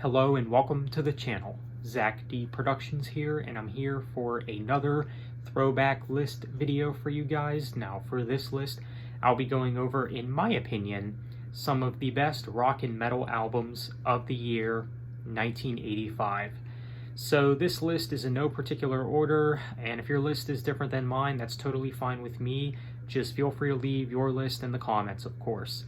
Hello and welcome to the channel. Zach D Productions here, and I'm here for another throwback list video for you guys. Now for this list, I'll be going over, in my opinion, some of the best rock and metal albums of the year 1985. So this list is in no particular order, and if your list is different than mine, that's totally fine with me. Just feel free to leave your list in the comments, of course.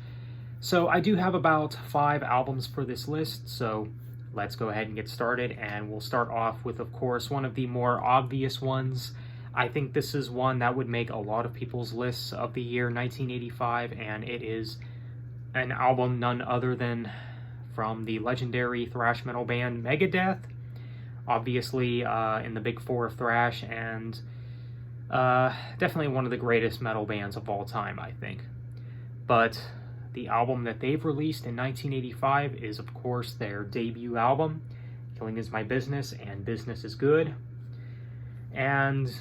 So I do have about 5 albums for this list, so let's go ahead and get started, and we'll start off with, of course, one of the more obvious ones. I think this is one that would make a lot of people's lists of the year 1985, and it is an album none other than from the legendary thrash metal band Megadeth, obviously in the big four of thrash, and definitely one of the greatest metal bands of all time, I think. But the album that they've released in 1985 is, of course, their debut album, Killing Is My Business and Business Is Good. And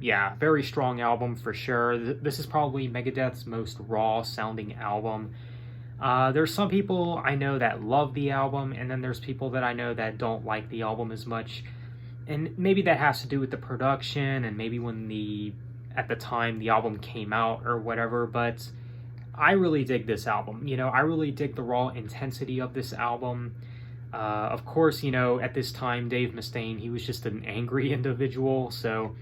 yeah, very strong album for sure. This is probably Megadeth's most raw-sounding album. There's some people I know that love the album, and then there's people that I know that don't like the album as much. And maybe that has to do with the production, and maybe when at the time the album came out or whatever, but I really dig this album. I really dig the raw intensity of this album. Of course, at this time, Dave Mustaine, he was just an angry individual. So,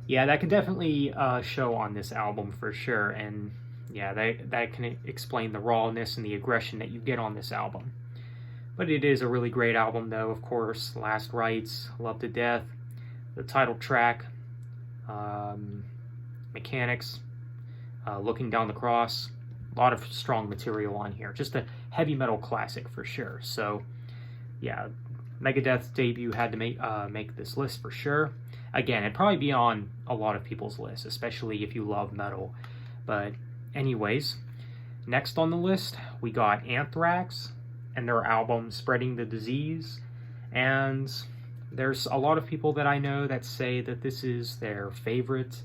yeah, that can definitely show on this album for sure. And, yeah, that can explain the rawness and the aggression that you get on this album. But it is a really great album, though, of course. Last Rites, Love to Death, the title track, Mechanics, Looking Down the Cross. A lot of strong material on here. Just a heavy metal classic for sure. So, yeah, Megadeth's debut had to make this list for sure. Again, it'd probably be on a lot of people's lists, especially if you love metal. But anyways, next on the list, we got Anthrax and their album Spreading the Disease. And there's a lot of people that I know that say that this is their favorite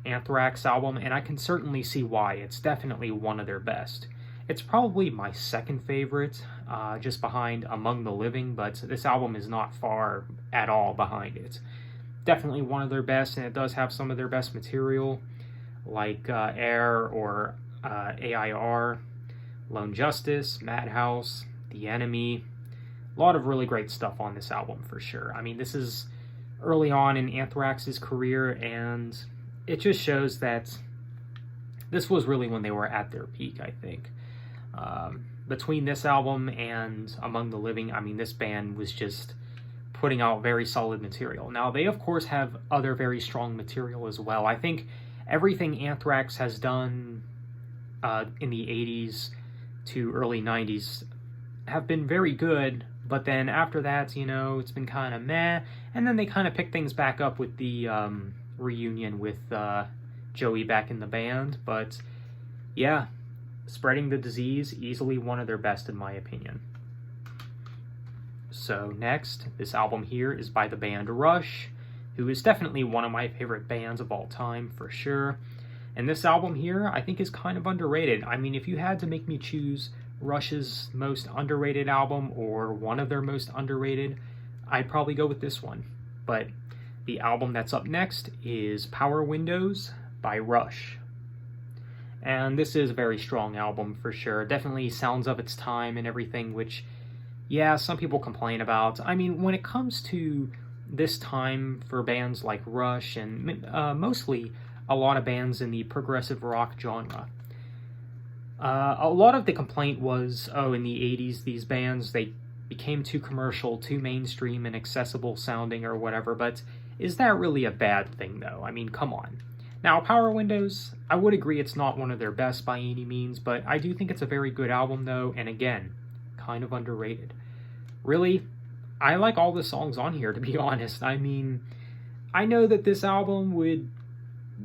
Anthrax album, and I can certainly see why. It's definitely one of their best. It's probably my second favorite, just behind Among the Living, but this album is not far at all behind it. Definitely one of their best, and it does have some of their best material, like Air or AIR, Lone Justice, Madhouse, The Enemy. A lot of really great stuff on this album for sure. I mean, this is early on in Anthrax's career, and it just shows that this was really when they were at their peak, I think. Between this album and Among the Living, I mean, this band was just putting out very solid material. Now, they, of course, have other very strong material as well. I think everything Anthrax has done in the 80s to early 90s have been very good, but then after that, it's been kind of meh, and then they kind of pick things back up with the reunion with Joey back in the band. But yeah, Spreading the Disease, easily one of their best in my opinion. So next, this album here is by the band Rush, who is definitely one of my favorite bands of all time for sure. And this album here I think is kind of underrated. I mean, if you had to make me choose Rush's most underrated album or one of their most underrated, I'd probably go with this one. But the album that's up next is Power Windows by Rush. And this is a very strong album for sure. Definitely sounds of its time and everything, which, yeah, some people complain about. I mean, when it comes to this time for bands like Rush and mostly a lot of bands in the progressive rock genre, a lot of the complaint was, in the 80s, these bands, they became too commercial, too mainstream and accessible sounding or whatever, but is that really a bad thing, though? I mean, come on. Now, Power Windows, I would agree it's not one of their best by any means, but I do think it's a very good album, though, and again, kind of underrated. Really, I like all the songs on here, to be honest. I mean, I know that this album would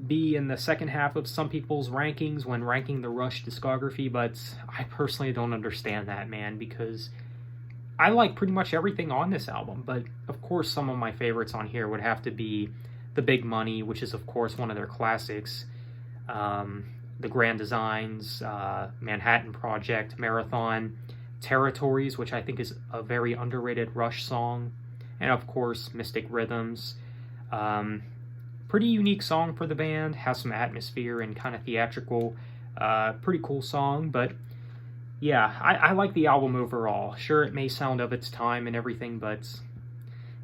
be in the second half of some people's rankings when ranking the Rush discography, but I personally don't understand that, man, because I like pretty much everything on this album. But of course, some of my favorites on here would have to be The Big Money, which is of course one of their classics, The Grand Designs, Manhattan Project, Marathon, Territories, which I think is a very underrated Rush song, and of course Mystic Rhythms. Pretty unique song for the band, has some atmosphere and kind of theatrical, pretty cool song, but yeah, I like the album overall. Sure, it may sound of its time and everything,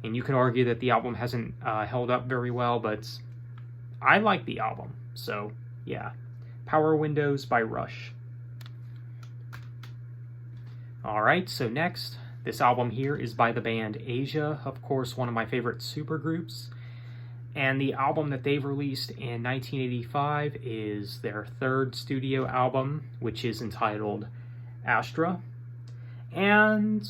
and you can argue that the album hasn't held up very well, but I like the album. So yeah, Power Windows by Rush. Alright, so next, this album here is by the band Asia, of course one of my favorite supergroups. And the album that they've released in 1985 is their third studio album, which is entitled Astra. And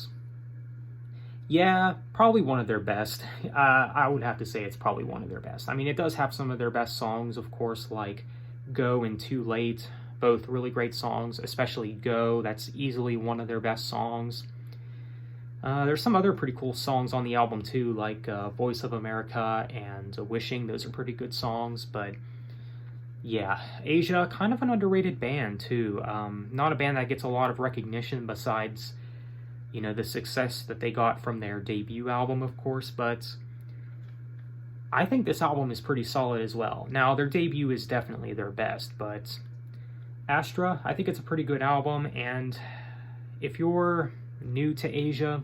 yeah, probably one of their best. I would have to say it's probably one of their best. I mean, it does have some of their best songs, of course, like Go and Too Late. Both really great songs, especially Go. That's easily one of their best songs. There's some other pretty cool songs on the album too, like Voice of America and Wishing. Those are pretty good songs, but yeah, Asia, kind of an underrated band too. Not a band that gets a lot of recognition besides, you know, the success that they got from their debut album, of course, but I think this album is pretty solid as well. Now, their debut is definitely their best, but Astra, I think it's a pretty good album, and if you're new to Asia,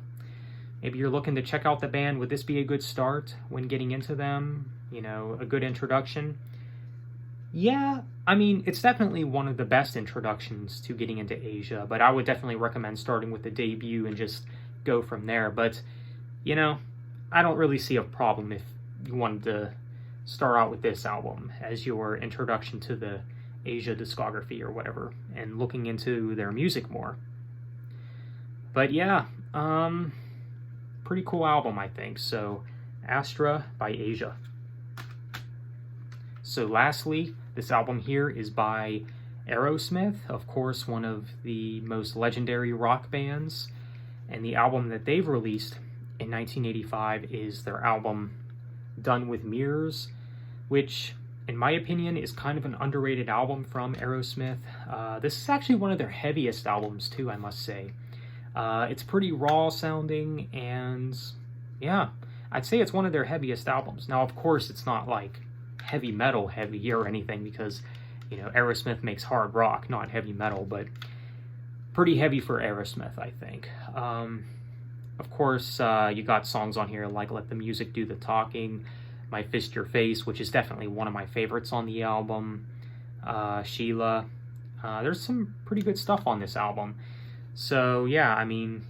maybe you're looking to check out the band, would this be a good start when getting into them? You know, a good introduction? Yeah, I mean, it's definitely one of the best introductions to getting into Asia, but I would definitely recommend starting with the debut and just go from there. But, you know, I don't really see a problem if you wanted to start out with this album as your introduction to the Asia discography or whatever, and looking into their music more. But yeah, pretty cool album, I think. So, Astra by Asia. So lastly, this album here is by Aerosmith, of course, one of the most legendary rock bands, and the album that they've released in 1985 is their album Done with Mirrors, which, in my opinion, is kind of an underrated album from Aerosmith. This is actually one of their heaviest albums too, I must say. It's pretty raw sounding, and yeah, I'd say it's one of their heaviest albums. Now, of course, it's not like heavy metal heavy or anything, because, you know, Aerosmith makes hard rock, not heavy metal, but pretty heavy for Aerosmith, I think. Of course, you got songs on here like Let the Music Do the Talking, My Fist Your Face, which is definitely one of my favorites on the album, Sheila. There's some pretty good stuff on this album. So yeah, I mean,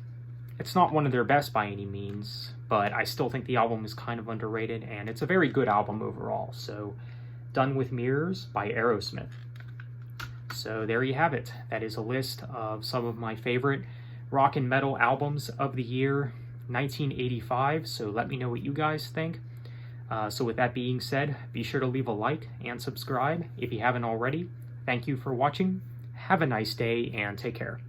it's not one of their best by any means, but I still think the album is kind of underrated, and it's a very good album overall. So, Done with Mirrors by Aerosmith. So there you have it. That is a list of some of my favorite rock and metal albums of the year 1985. So let me know what you guys think. So with that being said, be sure to leave a like and subscribe if you haven't already. Thank you for watching. Have a nice day and take care.